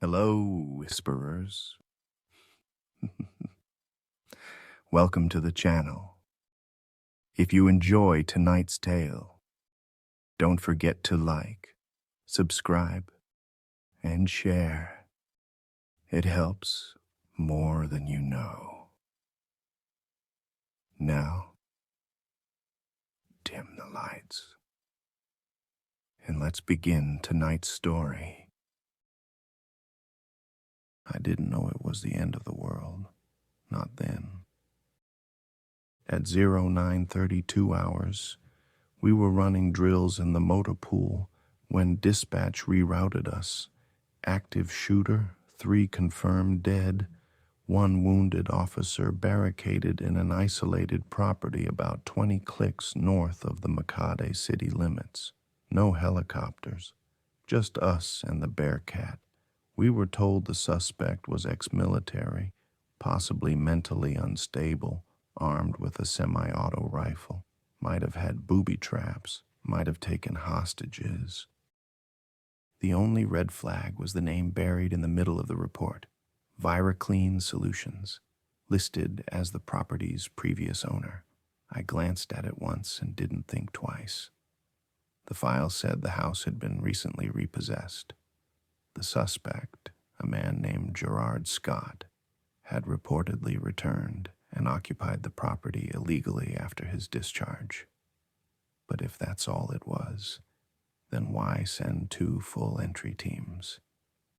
Hello, whisperers. Welcome to the channel. If you enjoy tonight's tale, don't forget to like, subscribe, and share. It helps more than you know. Now, dim the lights, and let's begin tonight's story. I didn't know it was the end of the world, not then. At 0932 hours, we were running drills in the motor pool when dispatch rerouted us. Active shooter, 3 confirmed dead, 1 wounded officer barricaded in an isolated property about 20 clicks north of the Makade city limits. No helicopters, just us and the Bearcat. We were told the suspect was ex-military, possibly mentally unstable, armed with a semi-auto rifle. Might have had booby traps, might have taken hostages. The only red flag was the name buried in the middle of the report, ViraClean Solutions, listed as the property's previous owner. I glanced at it once and didn't think twice. The file said the house had been recently repossessed. The suspect, a man named Gerard Scott, had reportedly returned and occupied the property illegally after his discharge. But if that's all it was, then why send 2 full entry teams?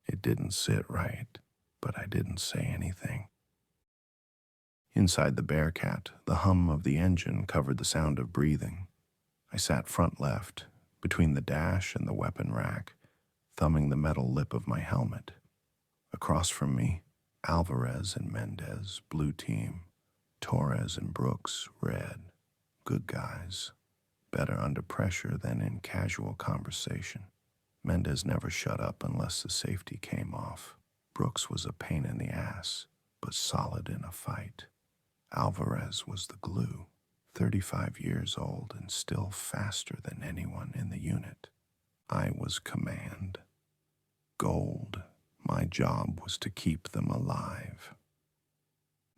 It didn't sit right, but I didn't say anything. Inside the Bearcat, the hum of the engine covered the sound of breathing. I sat front left, between the dash and the weapon rack, thumbing the metal lip of my helmet. Across from me, Alvarez and Mendez, blue team. Torres and Brooks, red. Good guys. Better under pressure than in casual conversation. Mendez never shut up unless the safety came off. Brooks was a pain in the ass, but solid in a fight. Alvarez was the glue, 35 years old and still faster than anyone in the unit. I was command. Gold. My job was to keep them alive.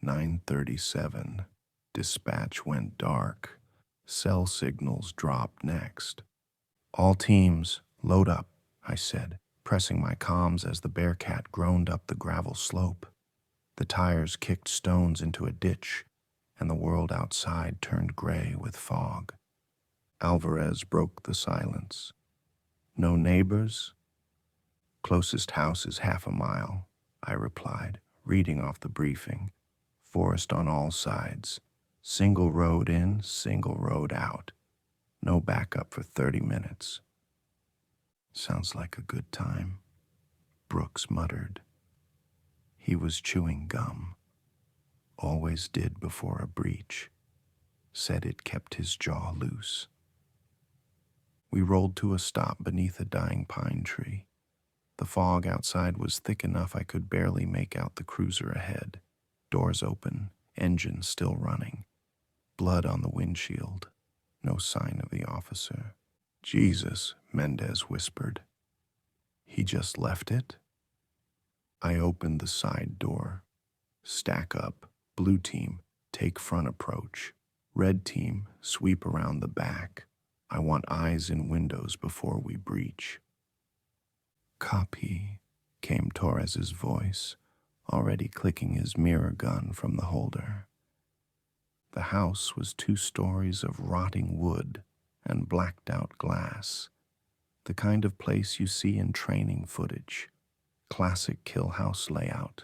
9:37. Dispatch went dark. Cell signals dropped next. All teams, load up, I said, pressing my comms as the Bearcat groaned up the gravel slope. The tires kicked stones into a ditch, and the world outside turned gray with fog. Alvarez broke the silence. No neighbors? Closest house is half a mile, I replied, reading off the briefing. Forest on all sides. Single road in, single road out. No backup for 30 minutes. Sounds like a good time, Brooks muttered. He was chewing gum. Always did before a breach. Said it kept his jaw loose. We rolled to a stop beneath a dying pine tree. The fog outside was thick enough I could barely make out the cruiser ahead. Doors open, engine still running. Blood on the windshield. No sign of the officer. Jesus, Mendez whispered. He just left it? I opened the side door. Stack up. Blue team, take front approach. Red team, sweep around the back. I want eyes in windows before we breach. Copy, came Torres's voice, already clicking his mirror gun from the holder. The house was 2 stories of rotting wood and blacked-out glass, the kind of place you see in training footage. Classic kill house layout.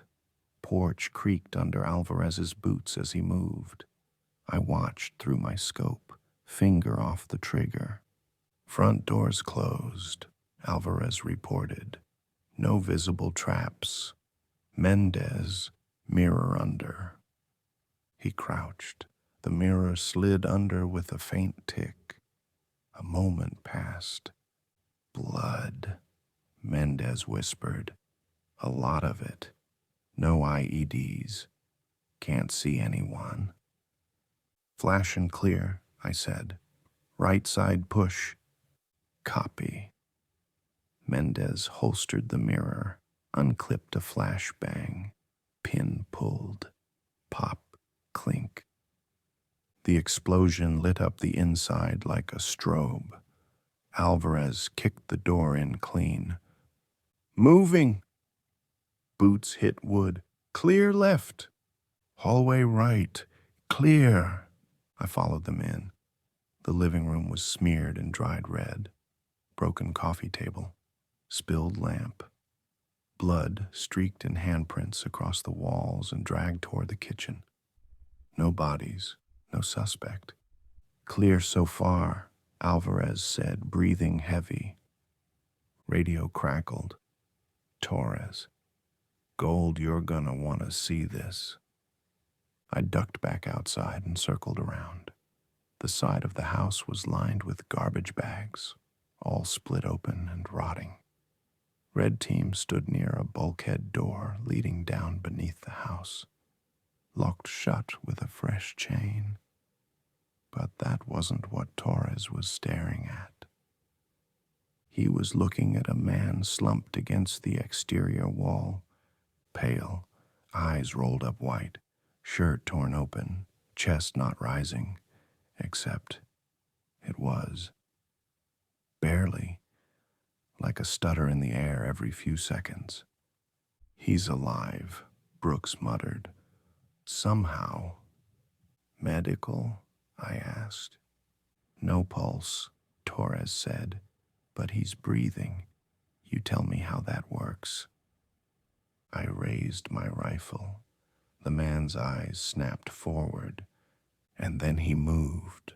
Porch creaked under Alvarez's boots as he moved. I watched through my scope, finger off the trigger. Front doors closed, Alvarez reported. No visible traps. Mendez, mirror under. He crouched. The mirror slid under with a faint tick. A moment passed. Blood, Mendez whispered. A lot of it. No IEDs. Can't see anyone. Flash and clear, I said. Right side push. Copy. Mendez holstered the mirror, unclipped a flashbang, pin pulled, pop, clink. The explosion lit up the inside like a strobe. Alvarez kicked the door in clean. Moving! Boots hit wood. Clear left. Hallway right. Clear. I followed them in. The living room was smeared in dried red. Broken coffee table. Spilled lamp. Blood streaked in handprints across the walls and dragged toward the kitchen. No bodies, no suspect. Clear so far, Alvarez said, breathing heavy. Radio crackled. Torres. Gold, you're gonna want to see this. I ducked back outside and circled around. The side of the house was lined with garbage bags, all split open and rotting. Red team stood near a bulkhead door leading down beneath the house, locked shut with a fresh chain. But that wasn't what Torres was staring at. He was looking at a man slumped against the exterior wall, pale, eyes rolled up white, shirt torn open, chest not rising, except it was. Barely, like a stutter in the air every few seconds. He's alive, Brooks muttered. Somehow. Medical? I asked. No pulse, Torres said, but he's breathing. You tell me how that works. I raised my rifle. The man's eyes snapped forward, and then he moved.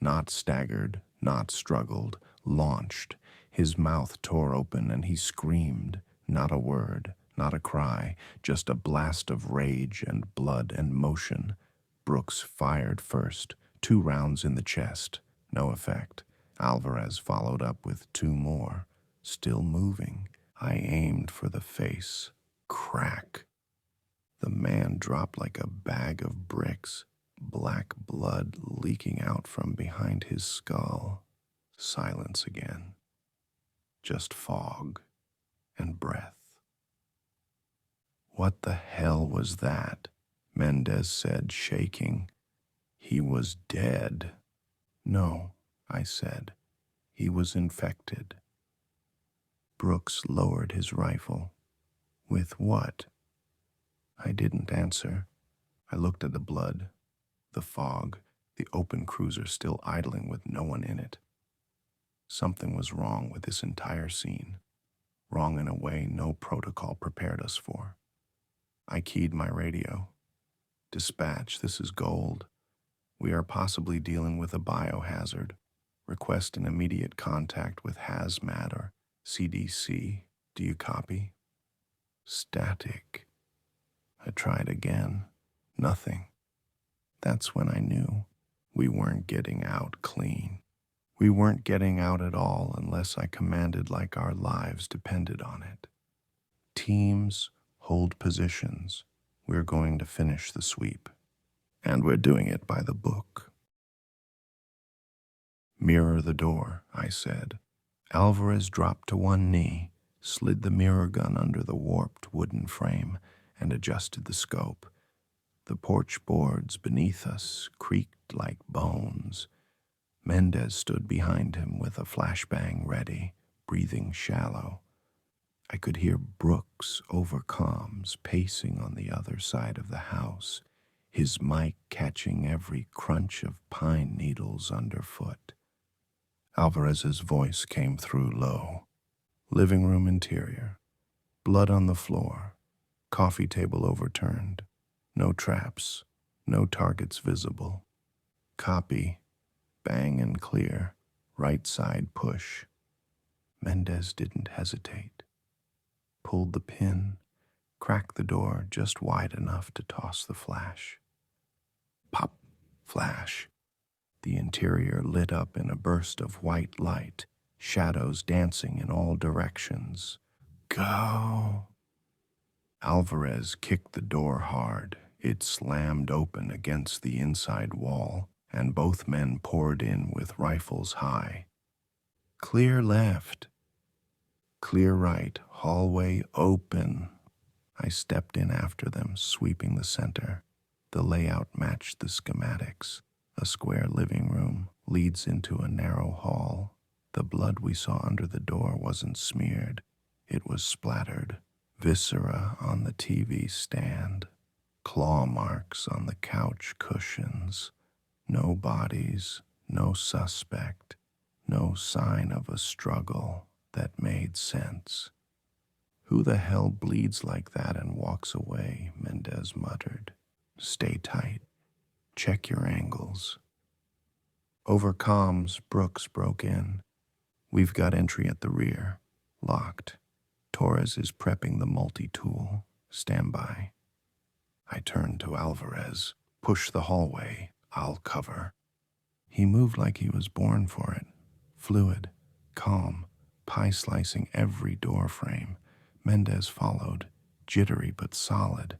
Not staggered, not struggled, launched. His mouth tore open and he screamed. Not a word, not a cry, just a blast of rage and blood and motion. Brooks fired first, 2 rounds in the chest. No effect. Alvarez followed up with 2 more. Still moving. I aimed for the face. Crack. The man dropped like a bag of bricks, black blood leaking out from behind his skull. Silence again. Just fog and breath. What the hell was that? Mendez said, shaking. He was dead. No, I said. He was infected. Brooks lowered his rifle. With what? I didn't answer. I looked at the blood, the fog, the open cruiser still idling with no one in it. Something was wrong with this entire scene, wrong in a way no protocol prepared us for. I keyed my radio. Dispatch, this is Gold. We are possibly dealing with a biohazard. Request an immediate contact with Hazmat or CDC. Do you copy? Static. I tried again. Nothing. That's when I knew we weren't getting out clean. We weren't getting out at all unless I commanded like our lives depended on it. Teams, hold positions. We're going to finish the sweep. And we're doing it by the book. Mirror the door, I said. Alvarez dropped to one knee, slid the mirror gun under the warped wooden frame, and adjusted the scope. The porch boards beneath us creaked like bones. Mendez stood behind him with a flashbang ready, breathing shallow. I could hear Brooks over comms pacing on the other side of the house, his mic catching every crunch of pine needles underfoot. Alvarez's voice came through low. Living room interior. Blood on the floor. Coffee table overturned. No traps. No targets visible. Copy. Bang and clear. Right side push. Mendez didn't hesitate. Pulled the pin. Cracked the door just wide enough to toss the flash. Pop. Flash. The interior lit up in a burst of white light, shadows dancing in all directions. Go! Alvarez kicked the door hard. It slammed open against the inside wall, and both men poured in with rifles high. Clear left. Clear right, hallway open. I stepped in after them, sweeping the center. The layout matched the schematics. A square living room leads into a narrow hall. The blood we saw under the door wasn't smeared. It was splattered. Viscera on the TV stand. Claw marks on the couch cushions. No bodies, no suspect, no sign of a struggle that made sense. Who the hell bleeds like that and walks away? Mendez muttered. Stay tight. Check your angles. Over comms, Brooks broke in. We've got entry at the rear. Locked. Torres is prepping the multi-tool. Stand by. I turned to Alvarez. Push the hallway. I'll cover. He moved like he was born for it. Fluid, calm, pie-slicing every door frame. Mendez followed, jittery but solid.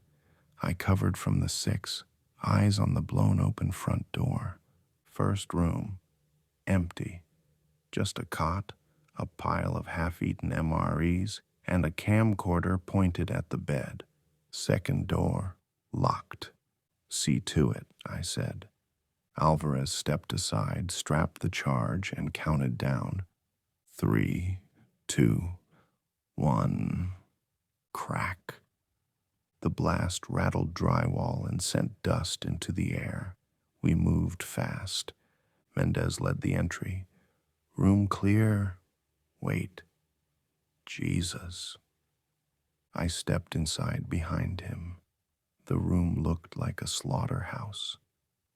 I covered from the 6, eyes on the blown-open front door. First room, empty. Just a cot, a pile of half-eaten MREs, and a camcorder pointed at the bed. Second door, locked. See to it, I said. Alvarez stepped aside, strapped the charge, and counted down. 3, 2, 1. Crack. The blast rattled drywall and sent dust into the air. We moved fast. Mendez led the entry. Room clear. Wait. Jesus. I stepped inside behind him. The room looked like a slaughterhouse.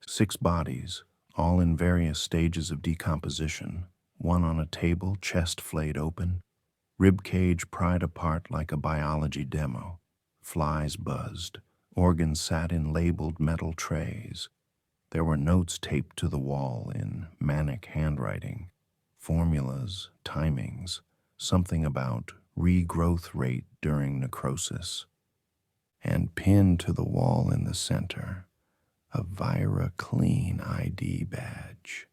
6 bodies, all in various stages of decomposition. One on a table, chest flayed open. Rib cage pried apart like a biology demo. Flies buzzed. Organs sat in labeled metal trays. There were notes taped to the wall in manic handwriting. Formulas, timings, something about regrowth rate during necrosis. And pinned to the wall in the center, a ViraClean ID badge.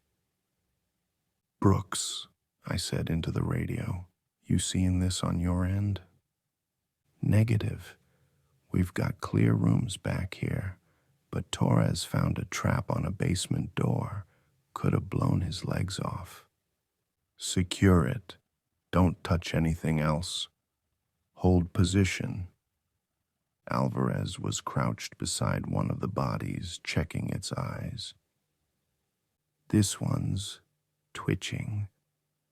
Brooks, I said into the radio, you seeing this on your end? Negative. We've got clear rooms back here, but Torres found a trap on a basement door. Could have blown his legs off. Secure it. Don't touch anything else. Hold position. Alvarez was crouched beside one of the bodies, checking its eyes. This one's twitching,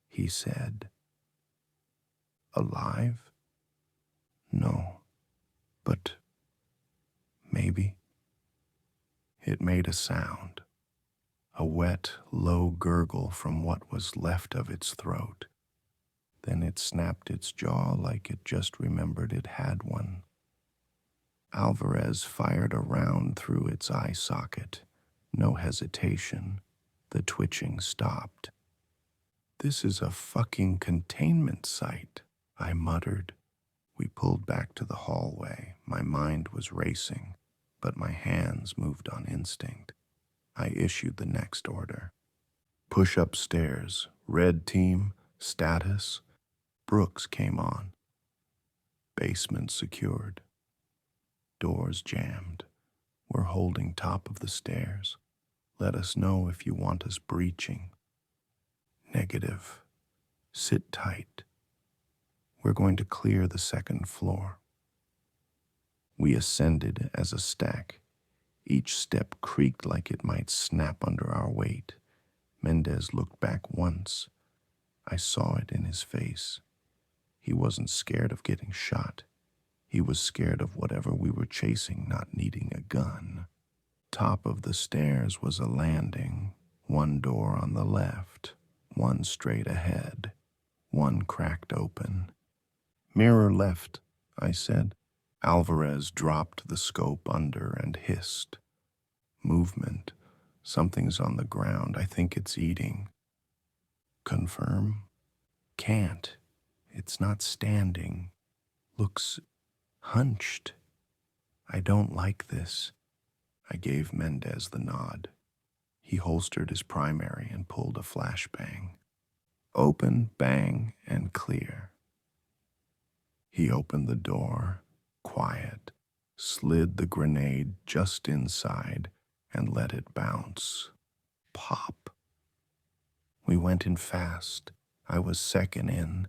he said. Alive? No, but maybe. It made a sound, a wet, low gurgle from what was left of its throat. Then it snapped its jaw like it just remembered it had one. Alvarez fired a round through its eye socket. No hesitation. The twitching stopped. This is a fucking containment site, I muttered. We pulled back to the hallway. My mind was racing, but my hands moved on instinct. I issued the next order. Push upstairs. Red team. Status. Brooks came on. Basement secured. Doors jammed. We're holding top of the stairs. Let us know if you want us breaching. Negative. Sit tight. We're going to clear the second floor. We ascended as a stack. Each step creaked like it might snap under our weight. Mendez looked back once. I saw it in his face. He wasn't scared of getting shot. He was scared of whatever we were chasing not needing a gun. Top of the stairs was a landing. One door on the left, one straight ahead, one cracked open. Mirror left, I said. Alvarez dropped the scope under and hissed. Movement. Something's on the ground. I think it's eating. Confirm? Can't. It's not standing. Looks hunched. I don't like this. I gave Mendez the nod. He holstered his primary and pulled a flashbang. Open, bang, and clear. He opened the door, quiet, slid the grenade just inside, and let it bounce. Pop. We went in fast. I was second in.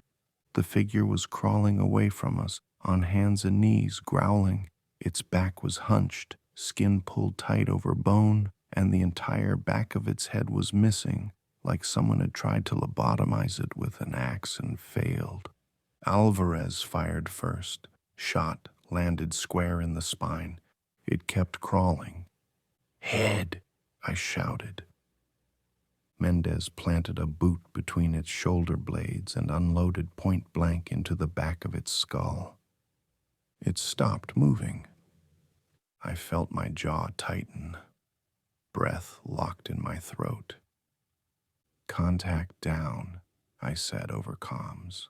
The figure was crawling away from us, on hands and knees, growling. Its back was hunched, skin pulled tight over bone, and the entire back of its head was missing, like someone had tried to lobotomize it with an axe and failed. Alvarez fired first. Shot landed square in the spine. It kept crawling. "Head!" I shouted. Mendez planted a boot between its shoulder blades and unloaded point blank into the back of its skull. It stopped moving. I felt my jaw tighten. Breath locked in my throat. "Contact down," I said over comms.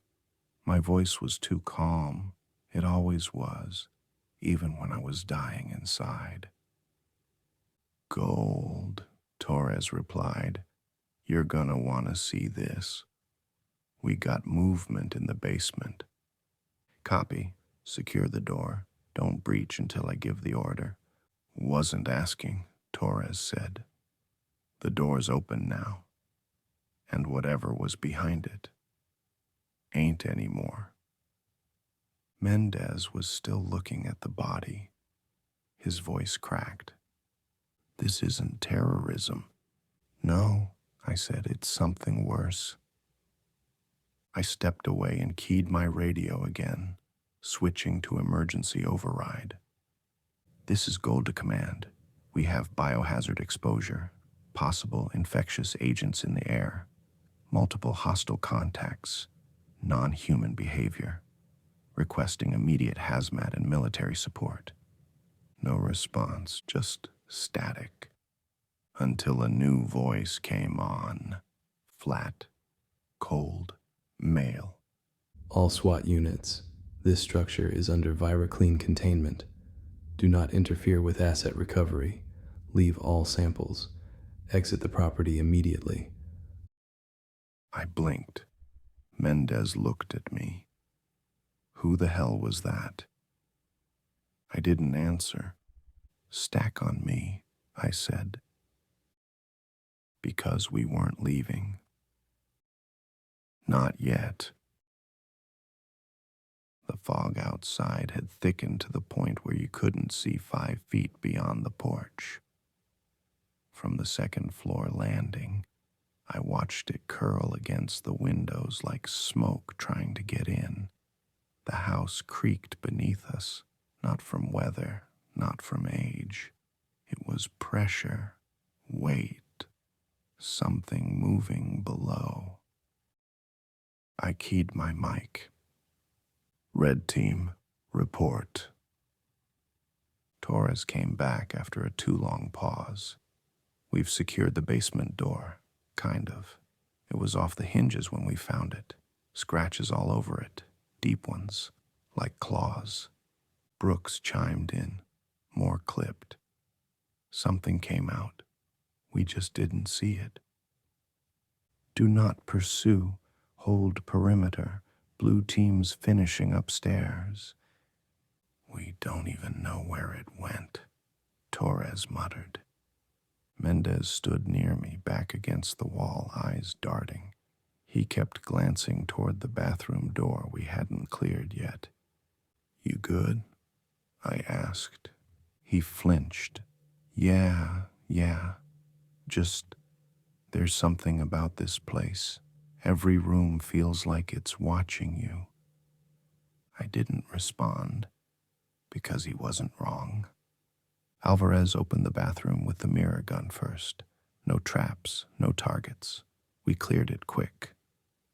My voice was too calm. It always was, even when I was dying inside. "Gold," Torres replied. "You're gonna want to see this. We got movement in the basement." "Copy. Secure the door. Don't breach until I give the order." "Wasn't asking," Torres said. "The door's open now. And whatever was behind it ain't anymore." Mendez was still looking at the body. His voice cracked. "This isn't terrorism." "No," I said, "it's something worse." I stepped away and keyed my radio again, switching to emergency override. "This is Gold to Command. We have biohazard exposure, possible infectious agents in the air, multiple hostile contacts, non-human behavior. Requesting immediate hazmat and military support." No response, just static. Until a new voice came on. Flat, cold, male. "All SWAT units, this structure is under ViraClean containment. Do not interfere with asset recovery. Leave all samples. Exit the property immediately." I blinked. Mendez looked at me. Who the hell was that? I didn't answer. "Stack on me," I said. "Because we weren't leaving." "Not yet." The fog outside had thickened to the point where you couldn't see 5 feet beyond the porch. From the second floor landing, I watched it curl against the windows like smoke trying to get in. The house creaked beneath us, not from weather, not from age. It was pressure, weight, something moving below. I keyed my mic. "Red team, report." Torres came back after a too long pause. "We've secured the basement door, kind of. It was off the hinges when we found it. Scratches all over it, deep ones, like claws." Brooks chimed in, more clipped. "Something came out. We just didn't see it." "Do not pursue. Hold perimeter. Blue team's finishing upstairs." "We don't even know where it went," Torres muttered. Mendez stood near me, back against the wall, eyes darting. He kept glancing toward the bathroom door we hadn't cleared yet. "You good?" I asked. He flinched. Yeah. Just, there's something about this place. Every room feels like it's watching you." I didn't respond, because he wasn't wrong. Alvarez opened the bathroom with the mirror gun first. No traps, no targets. We cleared it quick.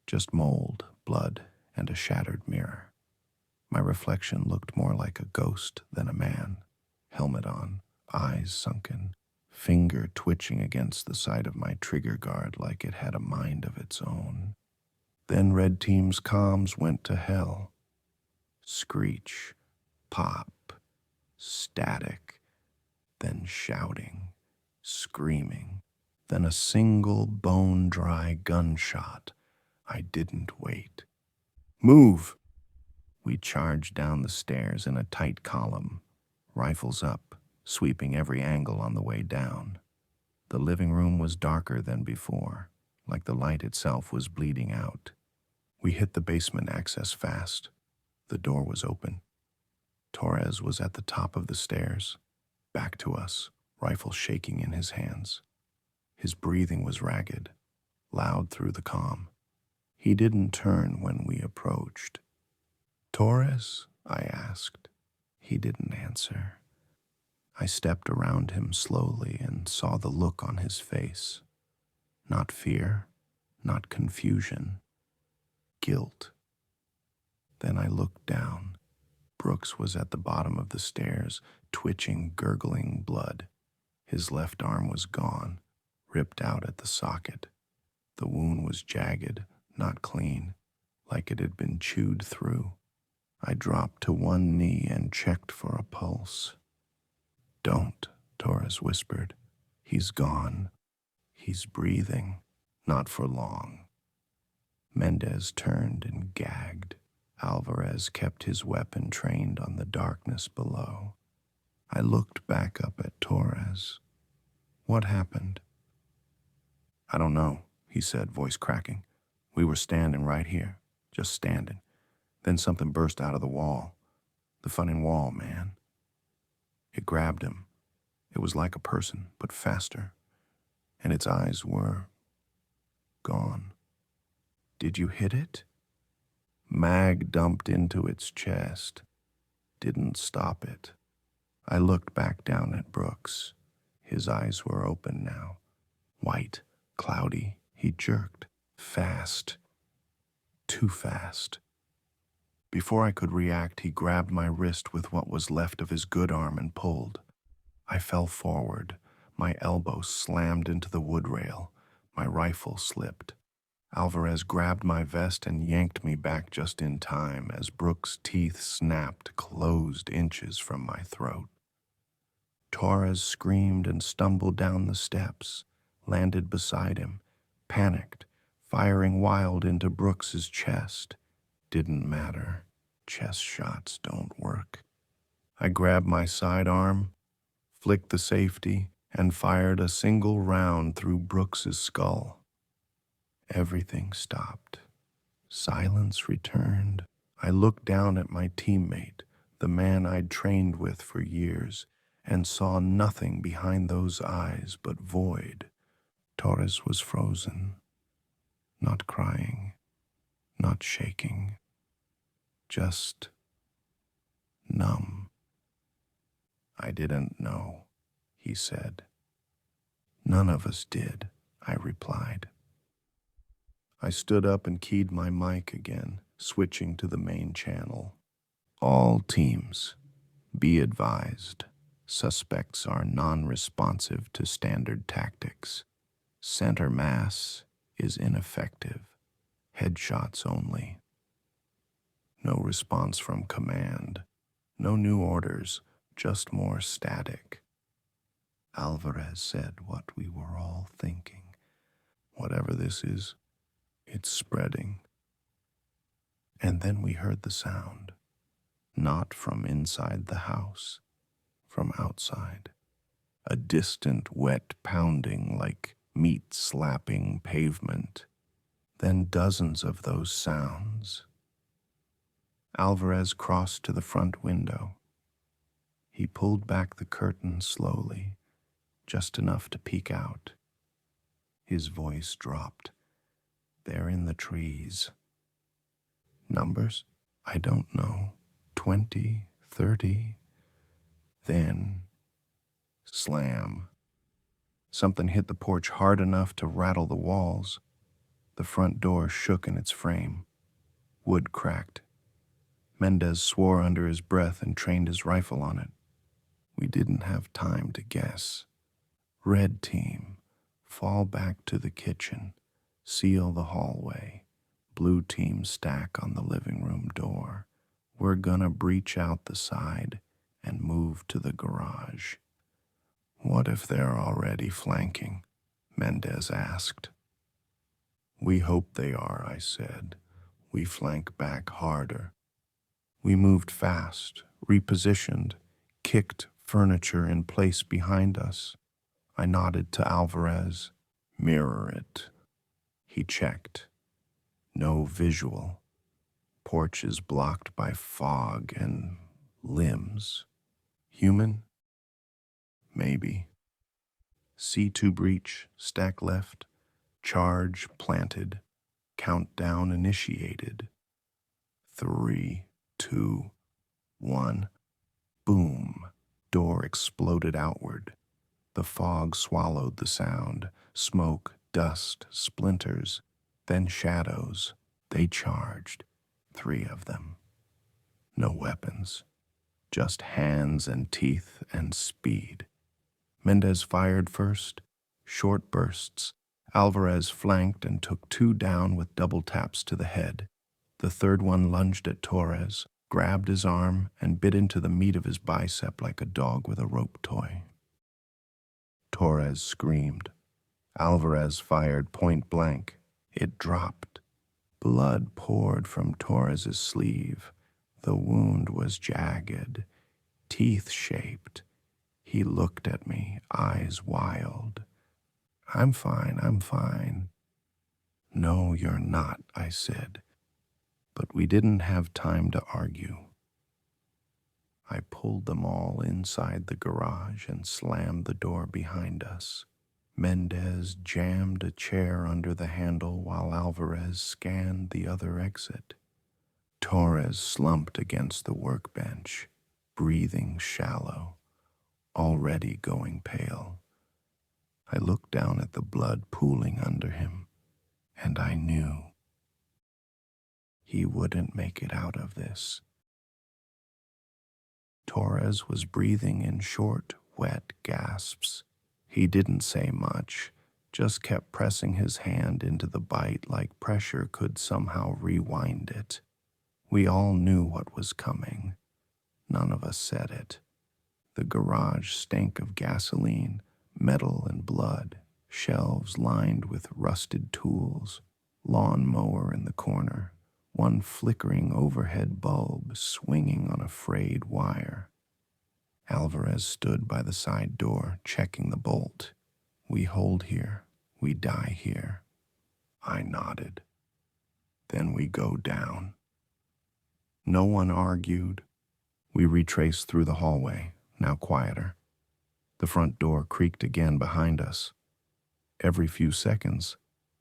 Just mold, blood, and a shattered mirror. My reflection looked more like a ghost than a man. Helmet on, eyes sunken, finger twitching against the side of my trigger guard like it had a mind of its own. Then Red Team's comms went to hell. Screech, pop, static, then shouting, screaming, then a single bone-dry gunshot. I didn't wait. "Move!" We charged down the stairs in a tight column, rifles up, sweeping every angle on the way down. The living room was darker than before, like the light itself was bleeding out. We hit the basement access fast. The door was open. Torres was at the top of the stairs, back to us, rifle shaking in his hands. His breathing was ragged, loud through the comm. He didn't turn when we approached. "Torres?" I asked. He didn't answer. I stepped around him slowly and saw the look on his face. Not fear, not confusion, guilt. Then I looked down. Brooks was at the bottom of the stairs, twitching, gurgling blood. His left arm was gone, ripped out at the socket. The wound was jagged, not clean, like it had been chewed through. I dropped to one knee and checked for a pulse. "Don't," Torres whispered. "He's gone. He's breathing. Not for long." Mendez turned and gagged. Alvarez kept his weapon trained on the darkness below. I looked back up at Torres. "What happened?" "I don't know," he said, voice cracking. "We were standing right here, just standing. Then something burst out of the wall. The funny wall, man. It grabbed him. It was like a person, but faster. And its eyes were gone." "Did you hit it?" "Mag dumped into its chest. Didn't stop it." I looked back down at Brooks. His eyes were open now. White, cloudy. He jerked. Fast. Too fast. Before I could react, he grabbed my wrist with what was left of his good arm and pulled. I fell forward. My elbow slammed into the wood rail. My rifle slipped. Alvarez grabbed my vest and yanked me back just in time as Brooks' teeth snapped, closed inches from my throat. Torres screamed and stumbled down the steps, landed beside him, panicked, firing wild into Brooks's chest. Didn't matter. Chest shots don't work. I grabbed my sidearm, flicked the safety, and fired a single round through Brooks's skull. Everything stopped. Silence returned. I looked down at my teammate, the man I'd trained with for years, and saw nothing behind those eyes but void. Torres was frozen, not crying, not shaking, just numb. "I didn't know," he said. "None of us did," I replied. I stood up and keyed my mic again, switching to the main channel. "All teams, be advised. Suspects are non-responsive to standard tactics. Center mass is ineffective. Headshots only. No response from command. No new orders, just more static." Alvarez said what we were all thinking. Whatever this is, it's spreading. And then we heard the sound. Not from inside the house, from outside. A distant, wet pounding like meat slapping pavement. Then dozens of those sounds. Alvarez crossed to the front window. He pulled back the curtain slowly, just enough to peek out. His voice dropped. "They're in the trees." "Numbers? I don't know. 20, 30. Then, slam. Something hit the porch hard enough to rattle the walls. The front door shook in its frame. Wood cracked. Mendez swore under his breath and trained his rifle on it. We didn't have time to guess. "Red team, fall back to the kitchen. Seal the hallway. Blue team stack on the living room door. We're gonna breach out the side and move to the garage." "What if they're already flanking?" Mendez asked. "We hope they are," I said. "We flank back harder." We moved fast, repositioned, kicked furniture in place behind us. I nodded to Alvarez. Mirror it. He checked. No visual. Porch is blocked by fog and limbs. Human? Maybe. C2 breach, stack left. Charge planted. Countdown initiated. 3, 2, 1. Boom. Door exploded outward. The fog swallowed the sound. Smoke, dust, splinters, then shadows. They charged. 3 of them. No weapons. Just hands and teeth and speed. Mendez fired first. Short bursts. Alvarez flanked and took 2 down with double taps to the head. The third one lunged at Torres, grabbed his arm, and bit into the meat of his bicep like a dog with a rope toy. Torres screamed. Alvarez fired point blank. It dropped. Blood poured from Torres's sleeve. The wound was jagged, teeth-shaped. He looked at me, eyes wild. I'm fine, I'm fine. No, you're not, I said. But we didn't have time to argue. I pulled them all inside the garage and slammed the door behind us. Mendez jammed a chair under the handle while Alvarez scanned the other exit. Torres slumped against the workbench, breathing shallow, already going pale. I looked down at the blood pooling under him, and I knew he wouldn't make it out of this. Torres was breathing in short, wet gasps. He didn't say much, just kept pressing his hand into the bite like pressure could somehow rewind it. We all knew what was coming. None of us said it. The garage stank of gasoline, metal and blood, shelves lined with rusted tools, lawn mower in the corner, one flickering overhead bulb swinging on a frayed wire. Alvarez stood by the side door, checking the bolt. We hold here. We die here. I nodded. Then we go down. No one argued. We retraced through the hallway, now quieter. The front door creaked again behind us. Every few seconds,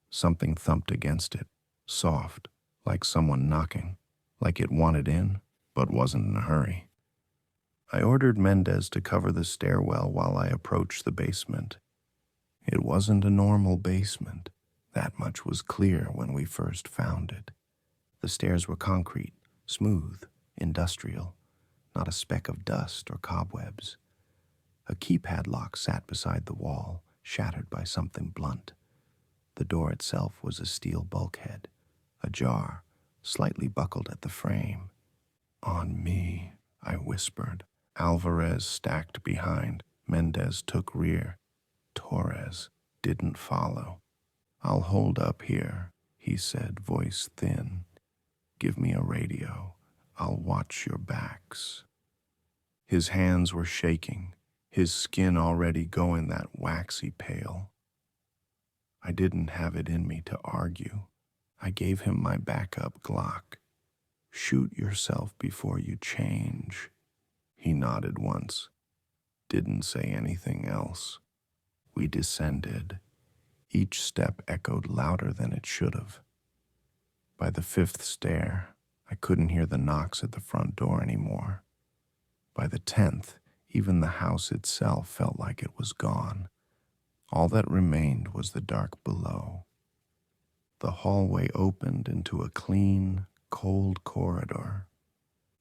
something thumped against it, soft, like someone knocking, like it wanted in, but wasn't in a hurry. I ordered Mendez to cover the stairwell while I approached the basement. It wasn't a normal basement. That much was clear when we first found it. The stairs were concrete, smooth, industrial, not a speck of dust or cobwebs. A keypad lock sat beside the wall, shattered by something blunt. The door itself was a steel bulkhead, ajar, slightly buckled at the frame. On me, I whispered. Alvarez stacked behind. Mendez took rear. Torres didn't follow. I'll hold up here, he said, voice thin. Give me a radio. I'll watch your backs. His hands were shaking, his skin already going that waxy pale. I didn't have it in me to argue. I gave him my backup Glock. Shoot yourself before you change. He nodded once, didn't say anything else. We descended. Each step echoed louder than it should have. By the 5th stair, I couldn't hear the knocks at the front door anymore. By the 10th, even the house itself felt like it was gone. All that remained was the dark below. The hallway opened into a clean, cold corridor.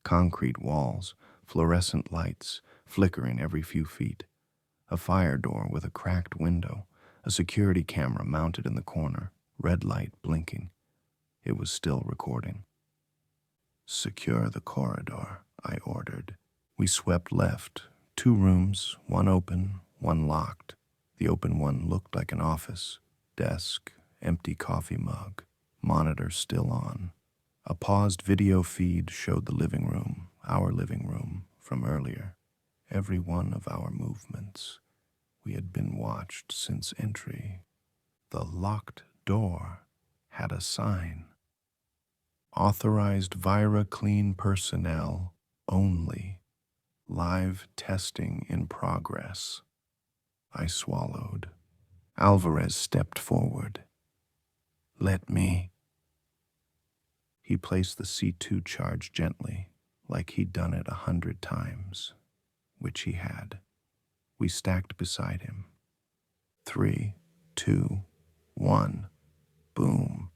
Concrete walls, fluorescent lights, flickering every few feet. A fire door with a cracked window, a security camera mounted in the corner, red light blinking. It was still recording. Secure the corridor, I ordered. We swept left. 2 rooms, one open, one locked. The open one looked like an office. Desk, empty coffee mug, monitor still on. A paused video feed showed the living room, our living room, from earlier. Every one of our movements. We had been watched since entry. The locked door had a sign. Authorized ViraClean personnel only. Live testing in progress. I swallowed. Alvarez stepped forward. Let me. He placed the C2 charge gently, like he'd done it 100 times, which he had. We stacked beside him. 3, 2, 1. Boom.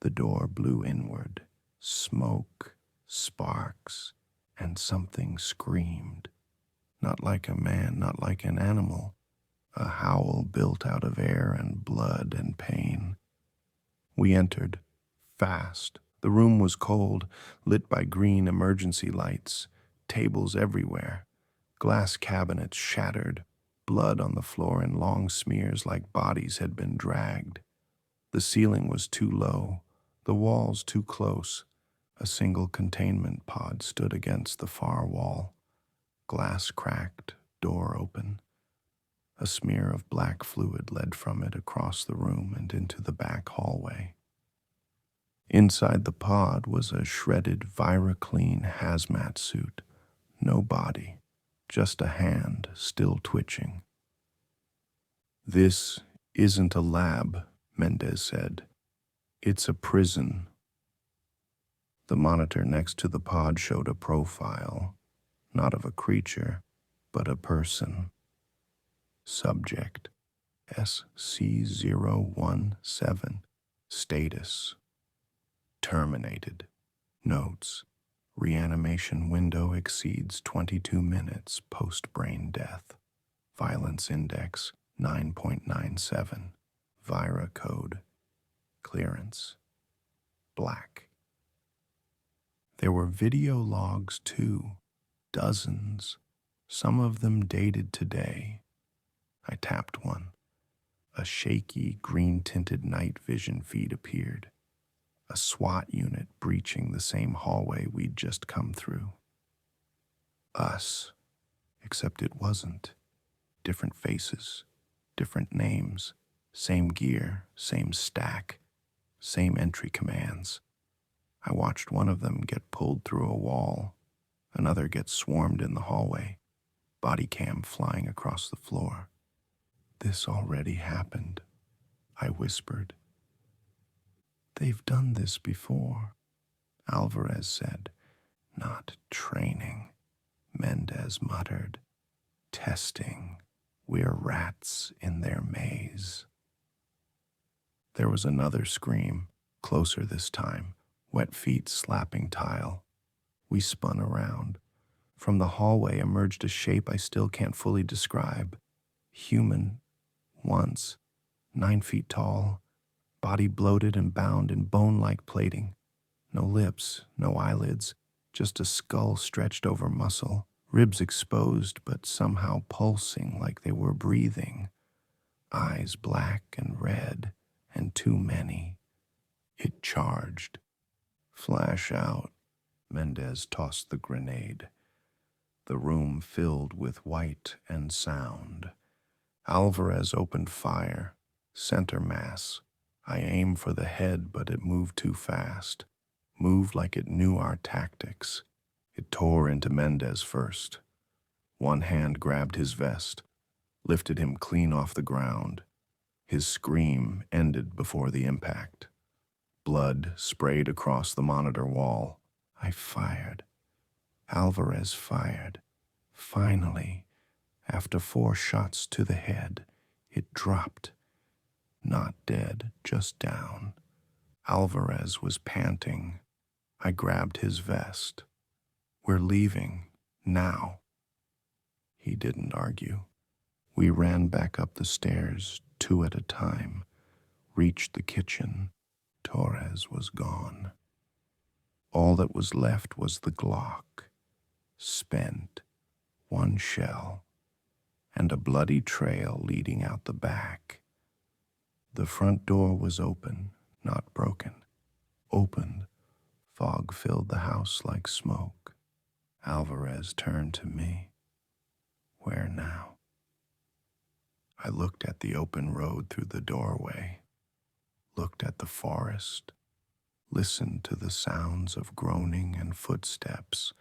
The door blew inward. Smoke, sparks, and something screamed. Not like a man, not like an animal. A howl built out of air and blood and pain. We entered, fast. The room was cold, lit by green emergency lights, tables everywhere, glass cabinets shattered, blood on the floor in long smears like bodies had been dragged. The ceiling was too low, the walls too close. A single containment pod stood against the far wall. Glass cracked, door open. A smear of black fluid led from it across the room and into the back hallway. Inside the pod was a shredded ViraClean hazmat suit. No body, just a hand still twitching. This isn't a lab, Mendez said. It's a prison. The monitor next to the pod showed a profile, not of a creature, but a person. Subject, SC017. Status, terminated. Notes, reanimation window exceeds 22 minutes post-brain death. Violence index, 9.97. Vira code, clearance, black. There were video logs too, dozens, some of them dated today. I tapped one. A shaky, green-tinted night vision feed appeared. A SWAT unit breaching the same hallway we'd just come through. Us, except it wasn't. Different faces, different names, same gear, same stack, same entry commands. I watched one of them get pulled through a wall, another get swarmed in the hallway, body cam flying across the floor. This already happened, I whispered. They've done this before, Alvarez said. Not training, Mendez muttered. Testing. We're rats in their maze. There was another scream, closer this time, wet feet slapping tile. We spun around. From the hallway emerged a shape I still can't fully describe. Human, once, 9 feet tall, body bloated and bound in bone-like plating. No lips, no eyelids, just a skull stretched over muscle, ribs exposed but somehow pulsing like they were breathing. Eyes black and red, and too many. It charged. Flash out. Mendez tossed the grenade. The room filled with white and sound. Alvarez opened fire. Center mass. I aimed for the head, but it moved too fast. Moved like it knew our tactics. It tore into Mendez first. One hand grabbed his vest, lifted him clean off the ground. His scream ended before the impact. Blood sprayed across the monitor wall. I fired. Alvarez fired. Finally, after 4 shots to the head, it dropped. Not dead, just down. Alvarez was panting. I grabbed his vest. We're leaving, now. He didn't argue. We ran back up the stairs, 2 at a time, reached the kitchen. Torres was gone. All that was left was the Glock, spent, 1 shell, and a bloody trail leading out the back. The front door was open, not broken. Opened, Fog filled the house like smoke. Alvarez turned to me. Where now? I looked at the open road through the doorway, looked at the forest, listened to the sounds of groaning and footsteps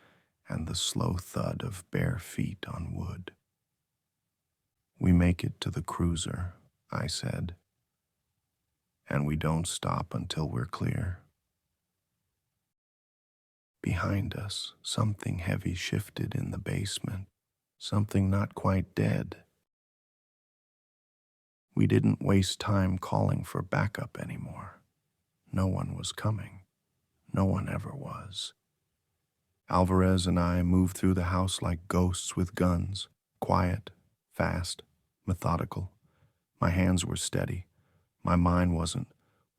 and the slow thud of bare feet on wood. We make it to the cruiser, I said, and we don't stop until we're clear. Behind us, something heavy shifted in the basement, something not quite dead. We didn't waste time calling for backup anymore. No one was coming. No one ever was. Alvarez and I moved through the house like ghosts with guns, quiet, fast, methodical. My hands were steady. My mind wasn't.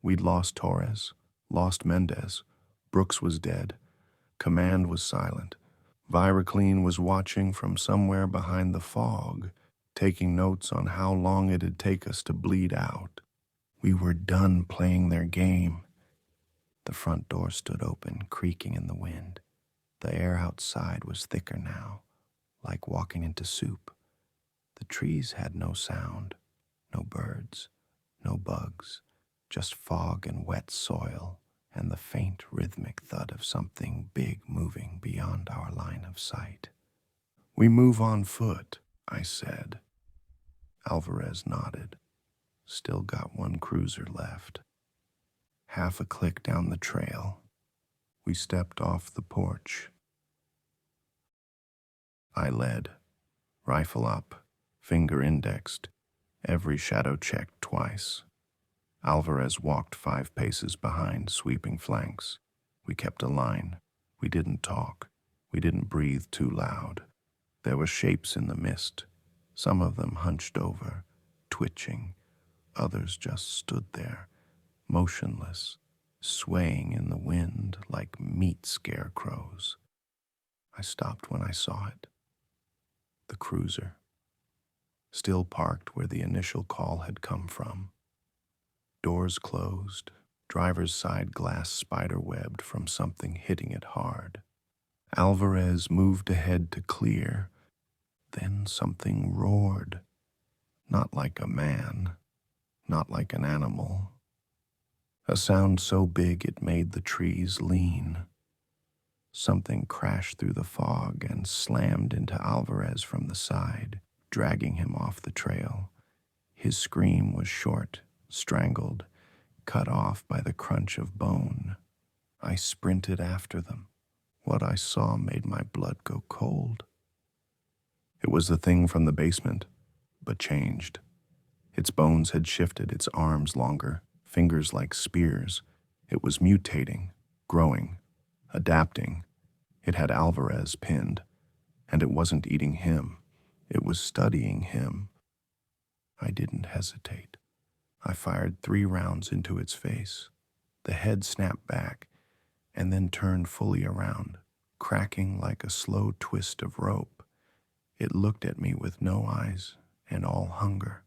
We'd lost Torres, lost Mendez. Brooks was dead. Command was silent. ViraClean was watching from somewhere behind the fog, taking notes on how long it'd take us to bleed out. We were done playing their game. The front door stood open, creaking in the wind. The air outside was thicker now, like walking into soup. The trees had no sound, no birds, no bugs, just fog and wet soil and the faint rhythmic thud of something big moving beyond our line of sight. We move on foot, I said. Alvarez nodded. Still got one cruiser left. Half a click down the trail, we stepped off the porch. I led, rifle up, finger indexed, every shadow checked twice. Alvarez walked 5 paces behind, sweeping flanks. We kept a line. We didn't talk. We didn't breathe too loud. There were shapes in the mist, some of them hunched over, twitching. Others just stood there, motionless, swaying in the wind like meat scarecrows. I stopped when I saw it. The cruiser, still parked where the initial call had come from. Doors closed, driver's side glass spider-webbed from something hitting it hard. Alvarez moved ahead to clear. Then something roared. Not like a man, not like an animal. A sound so big it made the trees lean. Something crashed through the fog and slammed into Alvarez from the side, dragging him off the trail. His scream was short, strangled, cut off by the crunch of bone. I sprinted after them. What I saw made my blood go cold. It was the thing from the basement, but changed. Its bones had shifted, its arms longer, fingers like spears. It was mutating, growing, adapting. It had Alvarez pinned, and it wasn't eating him. It was studying him. I didn't hesitate. I fired 3 rounds into its face. The head snapped back and then turned fully around, cracking like a slow twist of rope. It looked at me with no eyes and all hunger.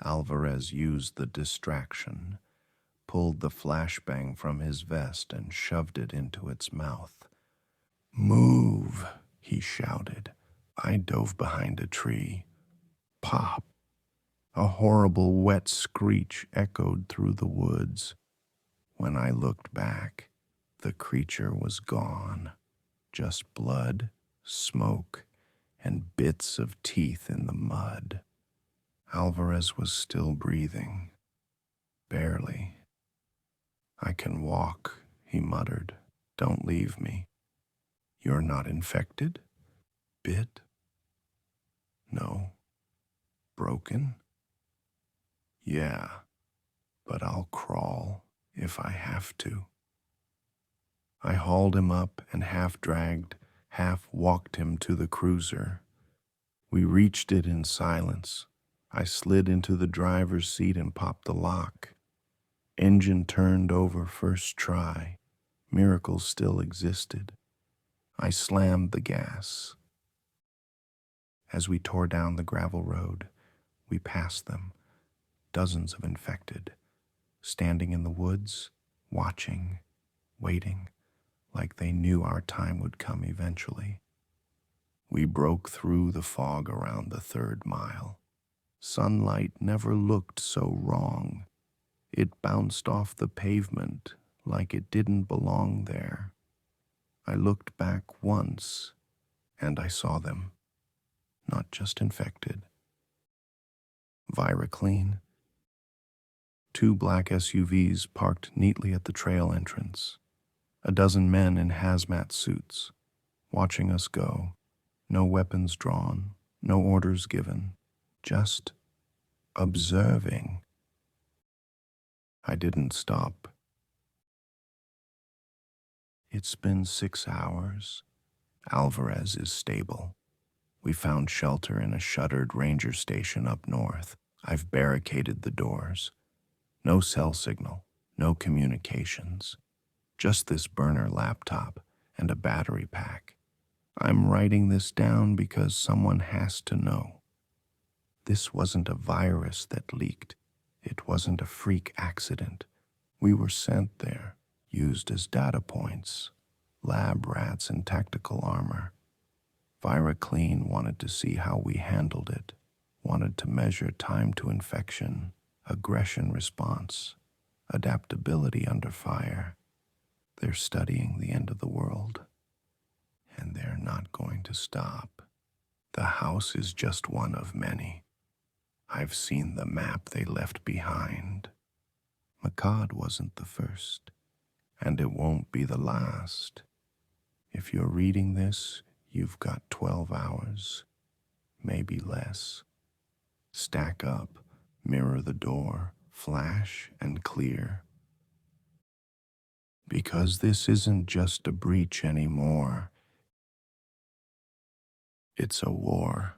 Alvarez used the distraction, pulled the flashbang from his vest and shoved it into its mouth. "Move," he shouted. I dove behind a tree. Pop! A horrible wet screech echoed through the woods. When I looked back, the creature was gone. Just blood, smoke, and bits of teeth in the mud. Alvarez was still breathing. Barely. "I can walk," he muttered. "Don't leave me." "You're not infected?" "Bit?" "No." "Broken?" "Yeah, but I'll crawl if I have to." I hauled him up and half-dragged, half-walked him to the cruiser. We reached it in silence. I slid into the driver's seat and popped the lock. Engine turned over first try. Miracles still existed. I slammed the gas. As we tore down the gravel road, we passed them, dozens of infected, standing in the woods, watching, waiting, like they knew our time would come eventually. We broke through the fog around the 3rd mile. Sunlight never looked so wrong. It bounced off the pavement like it didn't belong there. I looked back once, and I saw them. Not just infected. ViraClean. 2 black SUVs parked neatly at the trail entrance. A dozen men in hazmat suits, watching us go. No weapons drawn, no orders given, just observing. I didn't stop. It's been 6 hours. Alvarez is stable. We found shelter in a shuttered ranger station up north. I've barricaded the doors. No cell signal, no communications. Just this burner laptop and a battery pack. I'm writing this down because someone has to know. This wasn't a virus that leaked. It wasn't a freak accident. We were sent there, used as data points, lab rats in tactical armor. ViraClean wanted to see how we handled it, wanted to measure time to infection, aggression response, adaptability under fire. They're studying the end of the world, and they're not going to stop. The house is just one of many. I've seen the map they left behind. Makad wasn't the first, and it won't be the last. If you're reading this, you've got 12 hours, maybe less. Stack up, mirror the door, flash and clear. Because this isn't just a breach anymore. It's a war.